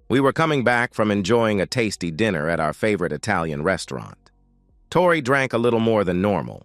We were coming back from enjoying a tasty dinner at our favorite Italian restaurant. Tori drank a little more than normal.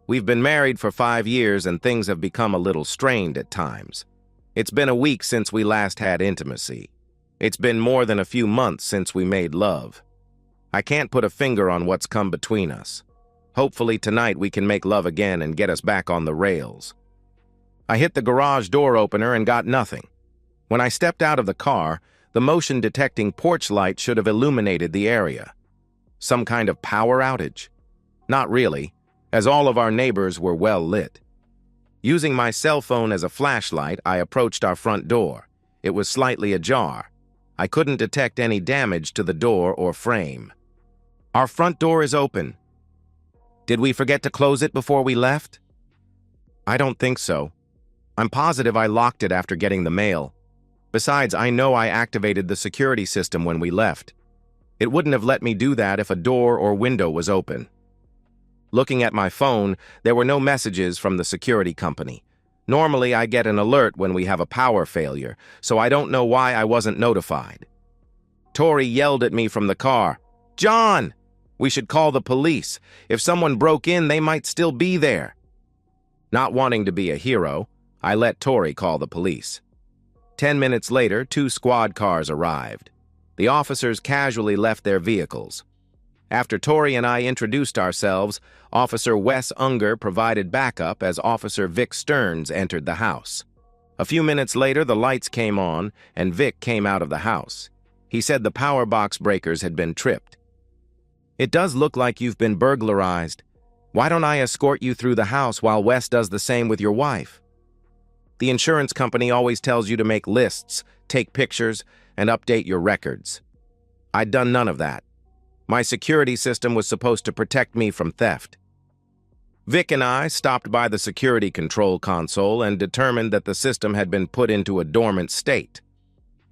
We've been married for 5 years and things have become a little strained at times. It's been a week since we last had intimacy. It's been more than a few months since we made love. I can't put a finger on what's come between us. Hopefully tonight we can make love again and get us back on the rails. I hit the garage door opener and got nothing. When I stepped out of the car, the motion-detecting porch light should have illuminated the area. Some kind of power outage? Not really, as all of our neighbors were well lit. Using my cell phone as a flashlight, I approached our front door. It was slightly ajar. I couldn't detect any damage to the door or frame. Our front door is open. Did we forget to close it before we left? I don't think so. I'm positive I locked it after getting the mail. Besides, I know I activated the security system when we left. It wouldn't have let me do that if a door or window was open. Looking at my phone, there were no messages from the security company. Normally, I get an alert when we have a power failure, so I don't know why I wasn't notified. Tori yelled at me from the car, "John! We should call the police. If someone broke in, they might still be there." Not wanting to be a hero, I let Tori call the police. 10 minutes later, 2 squad cars arrived. The officers casually left their vehicles. After Tori and I introduced ourselves, Officer Wes Unger provided backup as Officer Vic Stearns entered the house. A few minutes later, the lights came on, and Vic came out of the house. He said the power box breakers had been tripped. "It does look like you've been burglarized. Why don't I escort you through the house while Wes does the same with your wife?" The insurance company always tells you to make lists, take pictures, and update your records. I'd done none of that. My security system was supposed to protect me from theft. Vic and I stopped by the security control console and determined that the system had been put into a dormant state.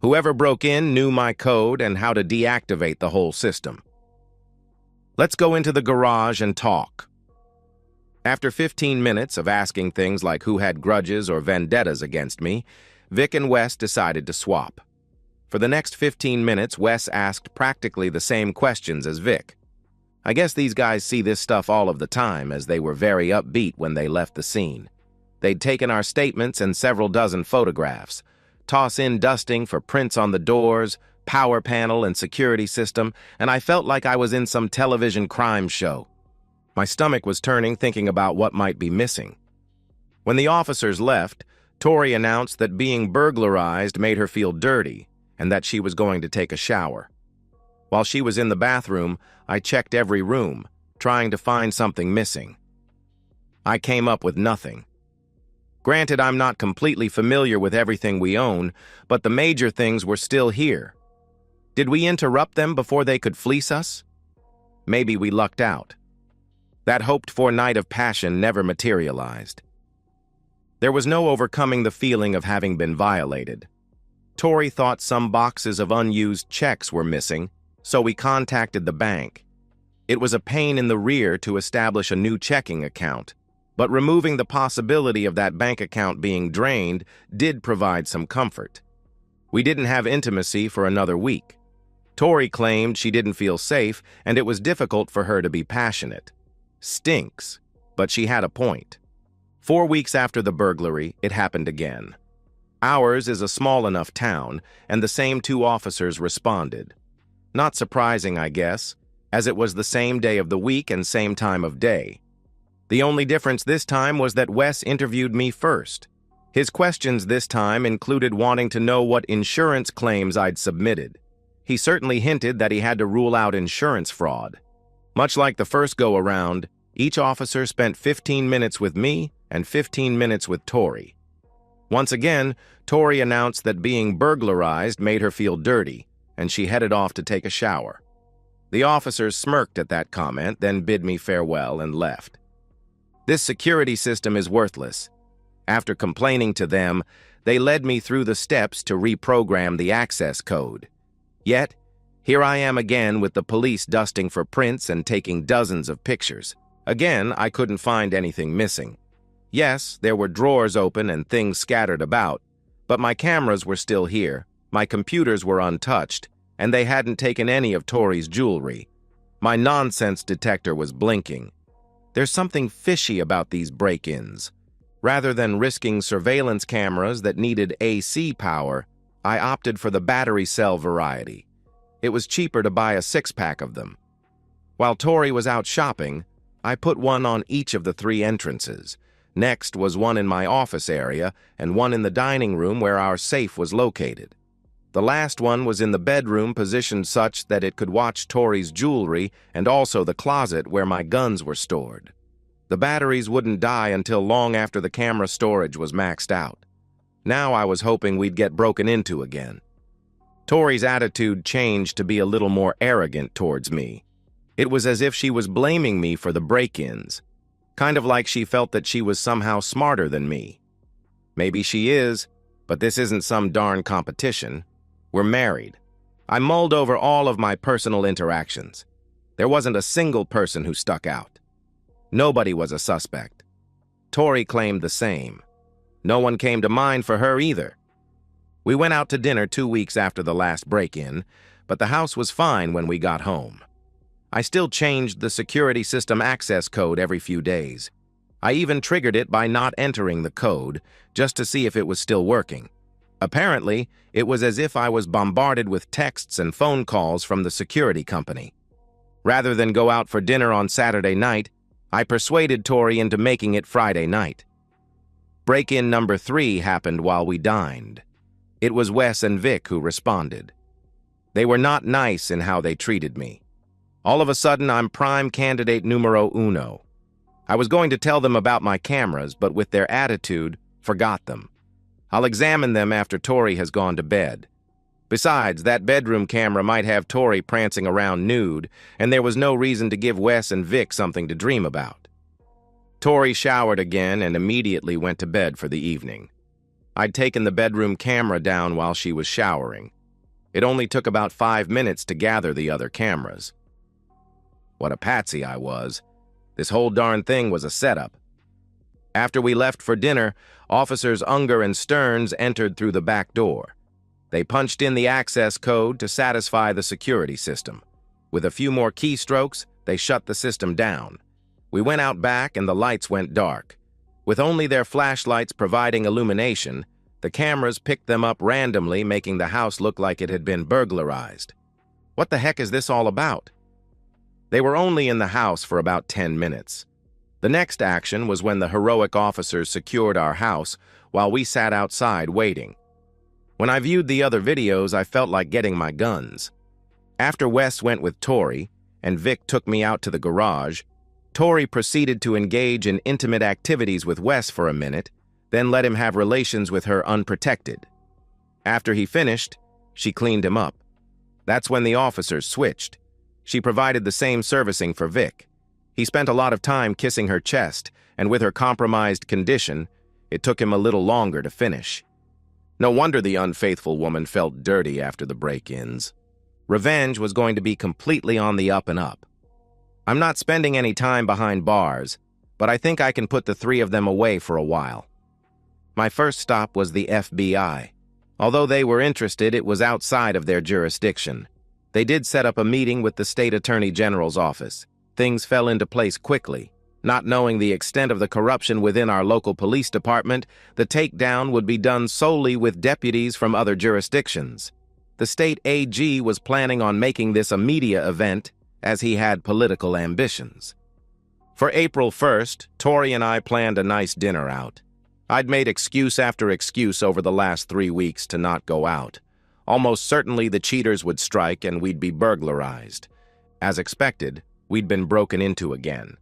Whoever broke in knew my code and how to deactivate the whole system. Let's go into the garage and talk. After 15 minutes of asking things like who had grudges or vendettas against me, Vic and Wes decided to swap. For the next 15 minutes, Wes asked practically the same questions as Vic. I guess these guys see this stuff all of the time, as they were very upbeat when they left the scene. They'd taken our statements and several dozen photographs, toss in dusting for prints on the doors, power panel, and security system, and I felt like I was in some television crime show. My stomach was turning thinking about what might be missing. When the officers left, Tori announced that being burglarized made her feel dirty and that she was going to take a shower. While she was in the bathroom, I checked every room, trying to find something missing. I came up with nothing. Granted, I'm not completely familiar with everything we own, but the major things were still here. Did we interrupt them before they could fleece us? Maybe we lucked out. That hoped-for night of passion never materialized. There was no overcoming the feeling of having been violated. Tori thought some boxes of unused checks were missing, so we contacted the bank. It was a pain in the rear to establish a new checking account, but removing the possibility of that bank account being drained did provide some comfort. We didn't have intimacy for another week. Tori claimed she didn't feel safe, and it was difficult for her to be passionate. Stinks, but she had a point. 4 weeks after the burglary, it happened again. Ours is a small enough town, and the same 2 officers responded. Not surprising, I guess, as it was the same day of the week and same time of day. The only difference this time was that Wes interviewed me first. His questions this time included wanting to know what insurance claims I'd submitted. He certainly hinted that he had to rule out insurance fraud. Much like the first go-around, each officer spent 15 minutes with me and 15 minutes with Tori. Once again, Tori announced that being burglarized made her feel dirty, and she headed off to take a shower. The officers smirked at that comment, then bid me farewell and left. This security system is worthless. After complaining to them, they led me through the steps to reprogram the access code. Yet, here I am again with the police dusting for prints and taking dozens of pictures. Again, I couldn't find anything missing. Yes, there were drawers open and things scattered about, but my cameras were still here, My computers were untouched, and they hadn't taken any of Tori's jewelry. My nonsense detector was blinking. There's something fishy about these break-ins. Rather than risking surveillance cameras that needed AC power, I opted for the battery cell variety. It was cheaper to buy a 6-pack of them. While Tori was out shopping, I put one on each of the 3 entrances. Next was one in my office area and one in the dining room where our safe was located. The last one was in the bedroom, positioned such that it could watch Tori's jewelry and also the closet where my guns were stored. The batteries wouldn't die until long after the camera storage was maxed out. Now I was hoping we'd get broken into again. Tori's attitude changed to be a little more arrogant towards me. It was as if she was blaming me for the break-ins, kind of like she felt that she was somehow smarter than me. Maybe she is, but this isn't some darn competition. We're married. I mulled over all of my personal interactions. There wasn't a single person who stuck out. Nobody was a suspect. Tori claimed the same. No one came to mind for her either. We went out to dinner 2 weeks after the last break-in, but the house was fine when we got home. I still changed the security system access code every few days. I even triggered it by not entering the code, just to see if it was still working. Apparently, it was as if I was bombarded with texts and phone calls from the security company. Rather than go out for dinner on Saturday night, I persuaded Tori into making it Friday night. Break-in number 3 happened while we dined. It was Wes and Vic who responded. They were not nice in how they treated me. All of a sudden, I'm prime candidate numero uno. I was going to tell them about my cameras, but with their attitude, forgot them. I'll examine them after Tori has gone to bed. Besides, that bedroom camera might have Tori prancing around nude, and there was no reason to give Wes and Vic something to dream about. Tori showered again and immediately went to bed for the evening. I'd taken the bedroom camera down while she was showering. It only took about 5 minutes to gather the other cameras. What a patsy I was. This whole darn thing was a setup. After we left for dinner, Officers Unger and Stearns entered through the back door. They punched in the access code to satisfy the security system. With a few more keystrokes, they shut the system down. We went out back and the lights went dark. With only their flashlights providing illumination, the cameras picked them up randomly, making the house look like it had been burglarized. What the heck is this all about? They were only in the house for about 10 minutes. The next action was when the heroic officers secured our house while we sat outside waiting. When I viewed the other videos, I felt like getting my guns. After Wes went with Tori, and Vic took me out to the garage, Tori proceeded to engage in intimate activities with Wes for a minute, then let him have relations with her unprotected. After he finished, she cleaned him up. That's when the officers switched. She provided the same servicing for Vic. He spent a lot of time kissing her chest, and with her compromised condition, it took him a little longer to finish. No wonder the unfaithful woman felt dirty after the break-ins. Revenge was going to be completely on the up and up. I'm not spending any time behind bars, but I think I can put the 3 of them away for a while. My first stop was the FBI. Although they were interested, it was outside of their jurisdiction. They did set up a meeting with the State Attorney General's office. Things fell into place quickly. Not knowing the extent of the corruption within our local police department, the takedown would be done solely with deputies from other jurisdictions. The state AG was planning on making this a media event, as he had political ambitions. For April 1st, Tori and I planned a nice dinner out. I'd made excuse after excuse over the last 3 weeks to not go out. Almost certainly the cheaters would strike and we'd be burglarized. As expected, we'd been broken into again.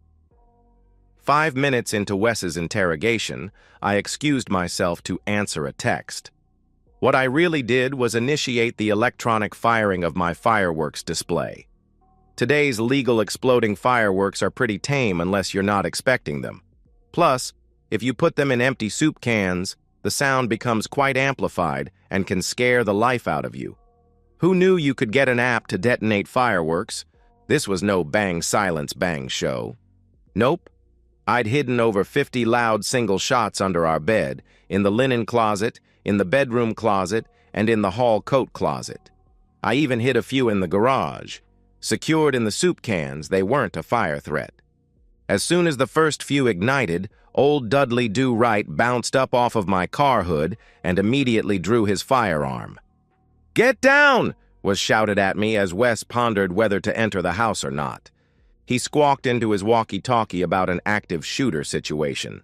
5 minutes into Wes's interrogation, I excused myself to answer a text. What I really did was initiate the electronic firing of my fireworks display. Today's legal exploding fireworks are pretty tame unless you're not expecting them. Plus, if you put them in empty soup cans, the sound becomes quite amplified and can scare the life out of you. Who knew you could get an app to detonate fireworks? This was no bang silence bang show. Nope. I'd hidden over 50 loud single shots under our bed, in the linen closet, in the bedroom closet, and in the hall coat closet. I even hid a few in the garage. Secured in the soup cans, they weren't a fire threat. As soon as the first few ignited, old Dudley Do-Right bounced up off of my car hood and immediately drew his firearm. "Get down!" was shouted at me as Wes pondered whether to enter the house or not. He squawked into his walkie-talkie about an active shooter situation.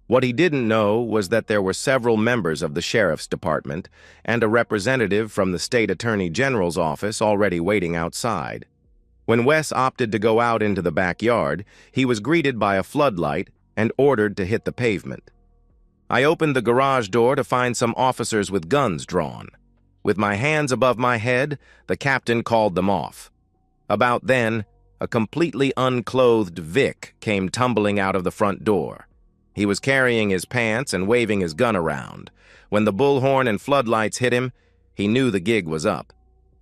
What he didn't know was that there were several members of the sheriff's department and a representative from the state attorney general's office already waiting outside. When Wes opted to go out into the backyard, he was greeted by a floodlight and ordered to hit the pavement. I opened the garage door to find some officers with guns drawn. With my hands above my head, the captain called them off. About then, a completely unclothed Vic came tumbling out of the front door. He was carrying his pants and waving his gun around. When the bullhorn and floodlights hit him, he knew the gig was up.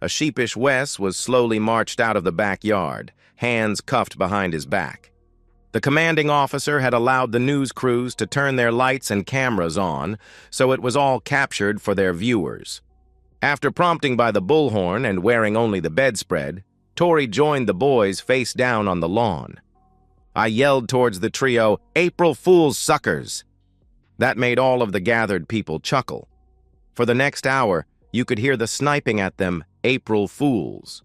A sheepish Wes was slowly marched out of the backyard, hands cuffed behind his back. The commanding officer had allowed the news crews to turn their lights and cameras on, so it was all captured for their viewers. After prompting by the bullhorn and wearing only the bedspread, Tori joined the boys face down on the lawn. I yelled towards the trio, "April Fool's suckers!" That made all of the gathered people chuckle. For the next hour, you could hear the sniping at them, "April Fools."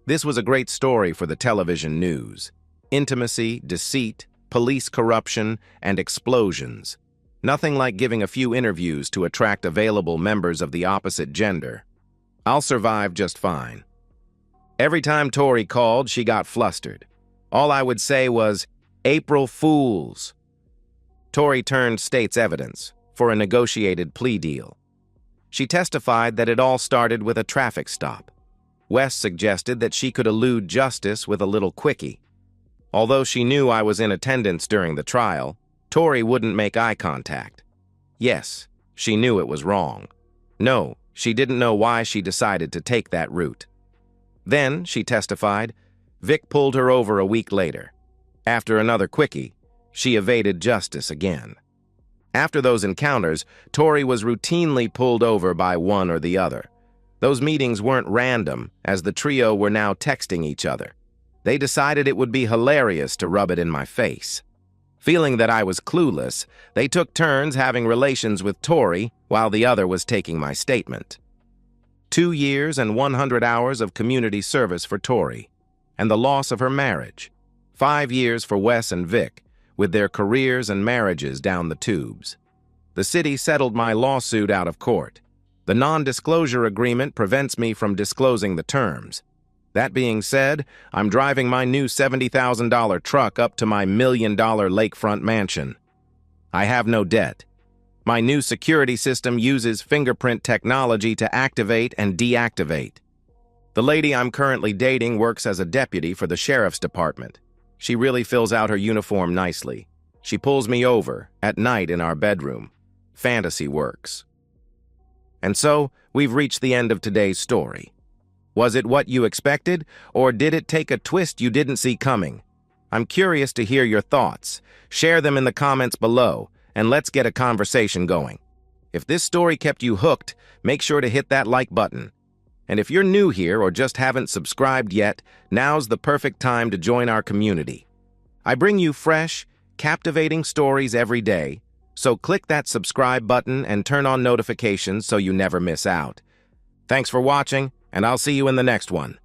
This was a great story for the television news. Intimacy, deceit, police corruption, and explosions. Nothing like giving a few interviews to attract available members of the opposite gender. I'll survive just fine. Every time Tori called, she got flustered. All I would say was, "April Fools." Tori turned state's evidence for a negotiated plea deal. She testified that it all started with a traffic stop. Wes suggested that she could elude justice with a little quickie. Although she knew I was in attendance during the trial, Tori wouldn't make eye contact. Yes, she knew it was wrong. No, she didn't know why she decided to take that route. Then, she testified, Vic pulled her over a week later. After another quickie, she evaded justice again. After those encounters, Tori was routinely pulled over by one or the other. Those meetings weren't random, as the trio were now texting each other. They decided it would be hilarious to rub it in my face. Feeling that I was clueless, they took turns having relations with Tori while the other was taking my statement. 2 years and 100 hours of community service for Tori, and the loss of her marriage. 5 years for Wes and Vic, with their careers and marriages down the tubes. The city settled my lawsuit out of court. The non-disclosure agreement prevents me from disclosing the terms. That being said, I'm driving my new $70,000 truck up to my $1 million lakefront mansion. I have no debt. My new security system uses fingerprint technology to activate and deactivate. The lady I'm currently dating works as a deputy for the sheriff's department. She really fills out her uniform nicely. She pulls me over at night in our bedroom. Fantasy works. And so, we've reached the end of today's story. Was it what you expected, or did it take a twist you didn't see coming? I'm curious to hear your thoughts. Share them in the comments below, and let's get a conversation going. If this story kept you hooked, make sure to hit that like button. And if you're new here or just haven't subscribed yet, now's the perfect time to join our community. I bring you fresh, captivating stories every day, so click that subscribe button and turn on notifications so you never miss out. Thanks for watching, and I'll see you in the next one.